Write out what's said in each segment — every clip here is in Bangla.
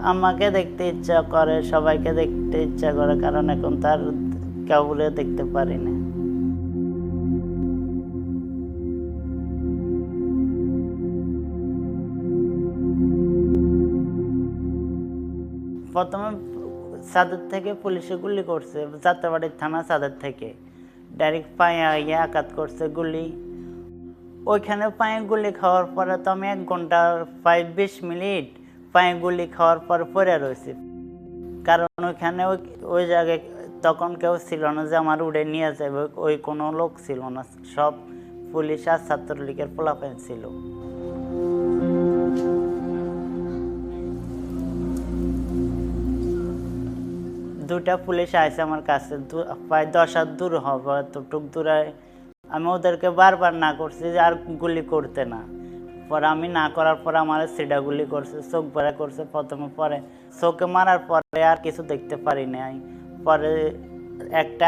আমাকে দেখতে ইচ্ছা করে, সবাইকে দেখতে ইচ্ছা করে, কারণ এখন তার কাউরে দেখতে পারি না। প্রথমে চাঁদের থেকে পুলিশে গুলি করছে, যাত্রাবাড়ির থানা চাঁদের থেকে ডাইরেক্ট পায়ে ইয়ে আঘাত করছে গুলি। ওইখানে পায়ে গুলি খাওয়ার পরে তো আমি 1 ঘন্টা 20 মিনিট পায়ে গুলি খাওয়ার পর পড়ে রয়েছি, কারণ ওইখানে ওই জায়গায় তখন কেউ ছিল না যে আমার উড়ে নিয়ে যাবে, ওই কোনো লোক ছিল না, সব পুলিশ আর ছাত্রলীগের পোলাপান ছিল। দুটা পুলিশ আসে আমার কাছে, প্রায় 10 হাত দূর হবে, এতটুক দূরে। আমি ওদেরকে বারবার না করছি যে আর গুলি করতে না, পরে আমি না করার পরে আমার সিডা গুলি করছে, চোখ ভরা করছে প্রথমে, পরে চোখে মারার পরে আর কিছু দেখতে পারি নাই। পরে একটা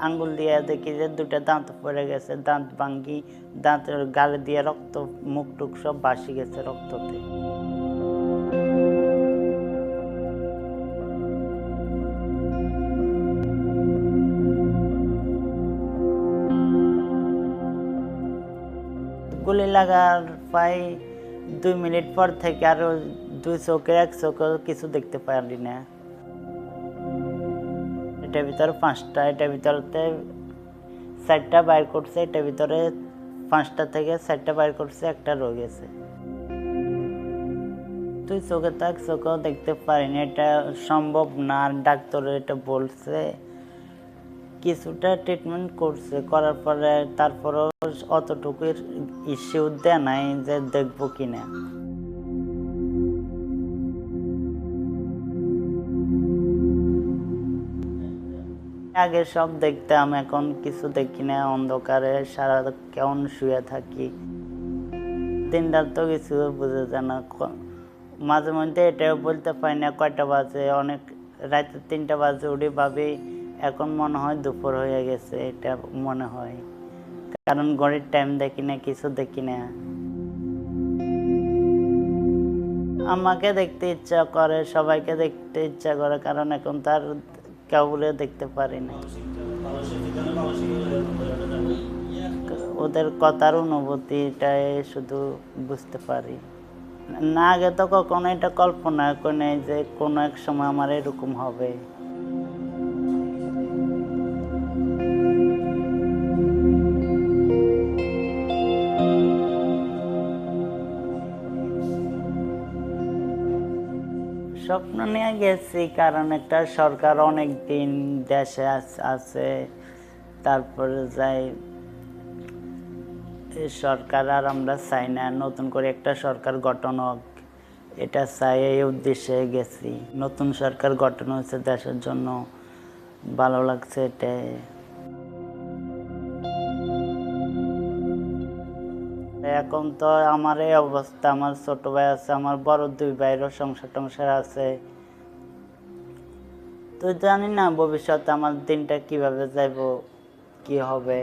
আঙ্গুল দিয়ে দেখি যে 2টা দাঁত পড়ে গেছে, দাঁত ভাঙ্গি, দাঁতের গালে দিয়ে রক্ত, মুখ টুক সব ভাসি গেছে রক্ততে। গুলি লাগার প্রায় 2 মিনিট পর থেকে আরো 2 চোখের 1 চোখে কিছু দেখতে পারি না। এটার ভিতরে 5টা, এটার ভিতরে 4টা বাইর করছে, এটার ভিতরে 5টা থেকে 4টা বাইর করছে, একটা রয়ে গেছে। 2 চোখে তো 1 চোখেও দেখতে পারিনি, এটা সম্ভব না। ডাক্তার এটা বলছে, কিছুটা ট্রিটমেন্ট করছে, করার পরে তারপরও অতটুকু ইস্যু দেয় নাই যে দেখবো কিনা। আগে সব দেখতাম, এখন কিছু দেখি না, অন্ধকারে সারা কেমন শুয়ে থাকি, দিন রাত তো কিছু বুঝে যায় না। মাঝে মধ্যে এটাও বলতে পারি না কয়টা বাজে, অনেক রাতে 3টা বাজে উঠি, ভাবি এখন মনে হয় দুপুর হয়ে গেছে, এটা মনে হয়, কারণ ঘড়ির টাইম দেখি না, কিছু দেখি না। আমাকে দেখতে ইচ্ছা করে, সবাইকে দেখতে ইচ্ছা করে, কারণ এখন তার কাউরে দেখতে পারি না। ওদের কথার অনুভূতিটাই শুধু বুঝতে পারি না। আগে তো কখনো এটা কল্পনা করি নাই যে কোনো এক সময় আমার এরকম হবে। স্বপ্ন নিয়ে গেছি, কারণ একটা সরকার অনেক দিন দেশে আছে, তারপরে যাই সরকার আর আমরা চাই না, নতুন করে একটা সরকার গঠন হোক, এটা চাই, এই উদ্দেশ্যে গেছি। নতুন সরকার গঠন হয়েছে দেশের জন্য, ভালো লাগছে এটাই। এখন তো আমার এই অবস্থা, আমার ছোট ভাই আছে, আমার বড় 2 ভাইয়েরও সংসার টংসার আছে, তো জানি না ভবিষ্যতে আমার দিনটা কিভাবে যাইব, কি হবে।